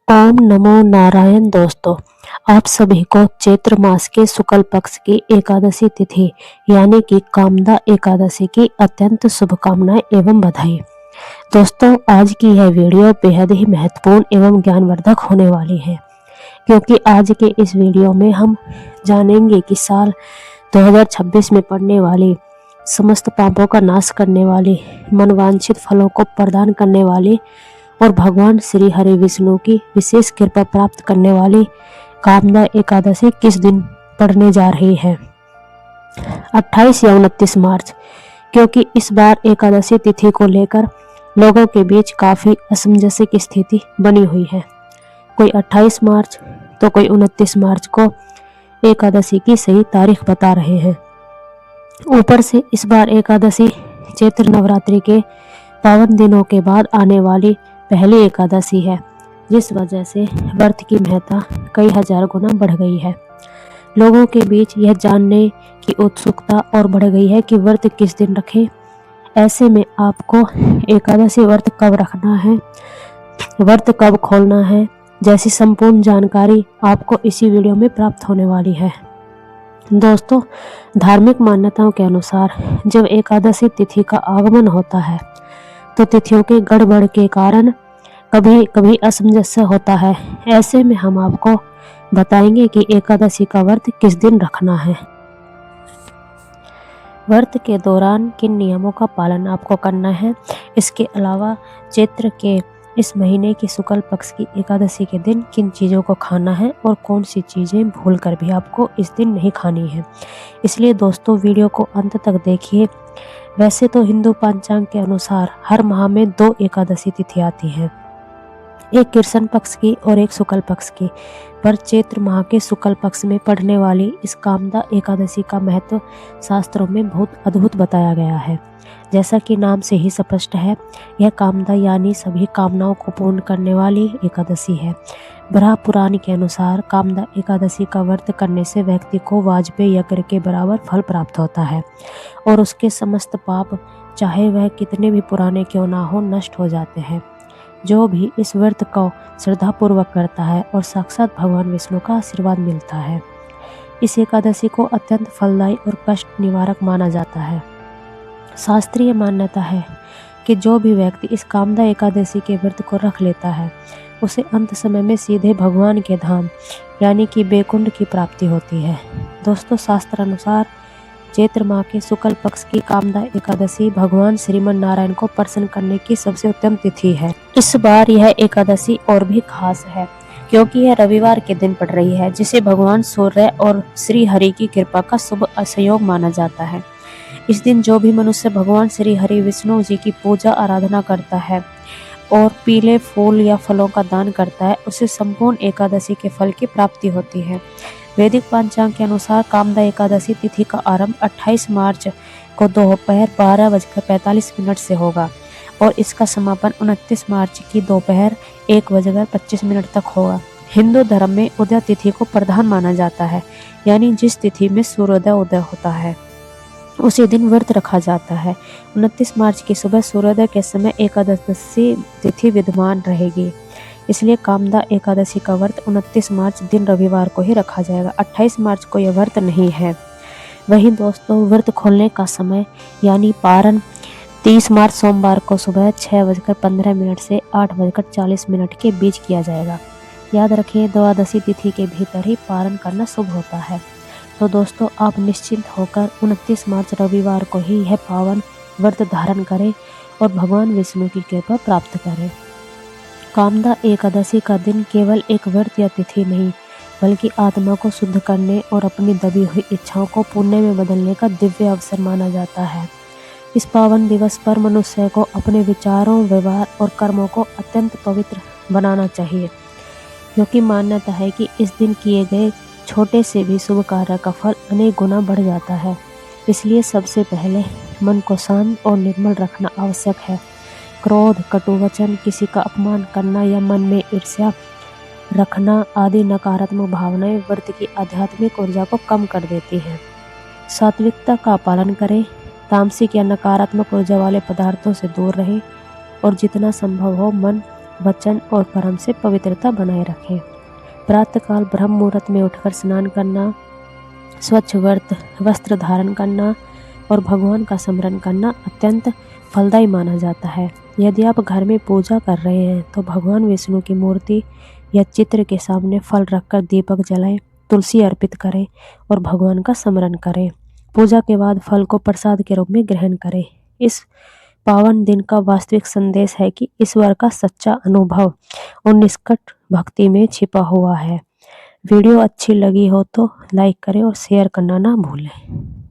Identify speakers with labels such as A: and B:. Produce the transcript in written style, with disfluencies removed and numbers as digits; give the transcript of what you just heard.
A: ओम नमो नारायण। दोस्तों, आप सभी को चैत्र मास के शुक्ल पक्ष की एकादशी तिथि यानी कि कामदा एकादशी की अत्यंत शुभकामनाएं एवं बधाई। दोस्तों, आज की यह वीडियो बेहद ही महत्वपूर्ण एवं ज्ञानवर्धक होने वाली है, क्योंकि आज के इस वीडियो में हम जानेंगे कि साल 2026 में पड़ने वाली समस्त पापों का नाश करने वाली, मनवांछित फलों को प्रदान करने वाली और भगवान श्री हरि विष्णु की विशेष कृपा प्राप्त करने वाली कामदा एकादशी किस दिन पड़ने जा रही है। 28 या 29 मार्च, क्योंकि इस बार एकादशी तिथि को लेकर लोगों के बीच काफी असमंजस की स्थिति बनी हुई है। कोई 28 मार्च तो कोई 29 मार्च को एकादशी की सही तारीख बता रहे हैं। ऊपर से इस बार एकादशी चैत्र नवरात्रि के पावन दिनों के बाद आने वाली पहली एकादशी है, जिस वजह से व्रत की महत्ता कई हजार गुना बढ़ गई है। लोगों के बीच यह जानने की उत्सुकता और बढ़ गई है कि व्रत किस दिन रखें। ऐसे में आपको एकादशी व्रत कब रखना है, व्रत कब खोलना है, जैसी संपूर्ण जानकारी आपको इसी वीडियो में प्राप्त होने वाली है। दोस्तों, धार्मिक मान्यताओं के अनुसार जब एकादशी तिथि का आगमन होता है तो तिथियों के गड़बड़ के कारण कभी कभी असमंजस होता है। ऐसे में हम आपको बताएंगे कि एकादशी का व्रत किस दिन रखना है, व्रत के दौरान किन नियमों का पालन आपको करना है। इसके अलावा चैत्र के इस महीने की शुक्ल पक्ष की एकादशी के दिन किन चीज़ों को खाना है और कौन सी चीज़ें भूल कर भी आपको इस दिन नहीं खानी है। इसलिए दोस्तों, वीडियो को अंत तक देखिए। वैसे तो हिंदू पंचांग के अनुसार हर माह में 2 एकादशी तिथि आती हैं, एक कृष्ण पक्ष की और एक शुक्ल पक्ष की, पर चैत्र माह के शुक्ल पक्ष में पड़ने वाली इस कामदा एकादशी का महत्व शास्त्रों में बहुत अद्भुत बताया गया है। जैसा कि नाम से ही स्पष्ट है, यह कामदा यानी सभी कामनाओं को पूर्ण करने वाली एकादशी है। बराह पुराण के अनुसार कामदा एकादशी का व्रत करने से व्यक्ति को वाजपेय यज्ञ के बराबर फल प्राप्त होता है और उसके समस्त पाप, चाहे वह कितने भी पुराने क्यों ना हो, नष्ट हो जाते हैं। जो भी इस व्रत को श्रद्धापूर्वक करता है और साक्षात भगवान विष्णु का आशीर्वाद मिलता है। इस एकादशी को अत्यंत फलदायी और कष्ट निवारक माना जाता है। शास्त्रीय मान्यता है कि जो भी व्यक्ति इस कामदा एकादशी के व्रत को रख लेता है, उसे अंत समय में सीधे भगवान के धाम यानी कि बैकुंठ की प्राप्ति होती है। दोस्तों, शास्त्र अनुसार चैत्र माह के शुक्ल पक्ष की कामदा एकादशी भगवान श्रीमन नारायण को प्रसन्न करने की सबसे उत्तम तिथि है। इस बार यह एकादशी और भी खास है क्योंकि यह रविवार के दिन पड़ रही है, जिसे भगवान सूर्य और श्री हरि की कृपा का शुभ संयोग माना जाता है। इस दिन जो भी मनुष्य भगवान श्री हरि विष्णु जी की पूजा आराधना करता है और पीले फूल या फलों का दान करता है, उसे संपूर्ण एकादशी के फल की प्राप्ति होती है। वैदिक पंचांग के अनुसार कामदा एकादशी तिथि का आरंभ 28 मार्च को दोपहर 12:45 से होगा और इसका समापन 29 मार्च की दोपहर 1:25 तक होगा। हिंदू धर्म में उदय तिथि को प्रधान माना जाता है, यानी जिस तिथि में सूर्योदय उदय होता है उसी दिन व्रत रखा जाता है। 29 मार्च की सुबह सूर्योदय के समय एकादशी तिथि विद्यमान रहेगी, इसलिए कामदा एकादशी का व्रत 29 मार्च दिन रविवार को ही रखा जाएगा। 28 मार्च को यह व्रत नहीं है। वहीं दोस्तों, व्रत खोलने का समय यानी पारण 30 मार्च सोमवार को सुबह 6:15 से 8:40 के बीच किया जाएगा। याद रखें, द्वादशी तिथि के भीतर ही पारण करना शुभ होता है। तो दोस्तों, आप निश्चिंत होकर 29 मार्च रविवार को ही यह पावन व्रत धारण करें और भगवान विष्णु की कृपा प्राप्त करें। कामदा एकादशी का दिन केवल एक व्रत या तिथि नहीं, बल्कि आत्मा को शुद्ध करने और अपनी दबी हुई इच्छाओं को पुण्य में बदलने का दिव्य अवसर माना जाता है। इस पावन दिवस पर मनुष्य को अपने विचारों, व्यवहार और कर्मों को अत्यंत पवित्र बनाना चाहिए, क्योंकि मान्यता है कि इस दिन किए गए छोटे से भी शुभ कार्य का फल अनेक गुना बढ़ जाता है। इसलिए सबसे पहले मन को शांत और निर्मल रखना आवश्यक है। क्रोध, कटुवचन, किसी का अपमान करना या मन में ईर्ष्या रखना आदि नकारात्मक भावनाएं व्रत की आध्यात्मिक ऊर्जा को कम कर देती हैं। सात्विकता का पालन करें, तामसिक या नकारात्मक ऊर्जा वाले पदार्थों से दूर रहें और जितना संभव हो मन वचन और कर्म से पवित्रता बनाए रखें। प्रातःकाल ब्रह्म मुहूर्त में उठकर स्नान करना, स्वच्छ वस्त्र धारण करना और भगवान का स्मरण करना अत्यंत फलदायी माना जाता है। यदि आप घर में पूजा कर रहे हैं तो भगवान विष्णु की मूर्ति या चित्र के सामने फल रखकर दीपक जलाएं, तुलसी अर्पित करें और भगवान का स्मरण करें। पूजा के बाद फल को प्रसाद के रूप में ग्रहण करें। इस पावन दिन का वास्तविक संदेश है कि ईश्वर का सच्चा अनुभव और निष्कट भक्ति में छिपा हुआ है। वीडियो अच्छी लगी हो तो लाइक करें और शेयर करना ना भूलें।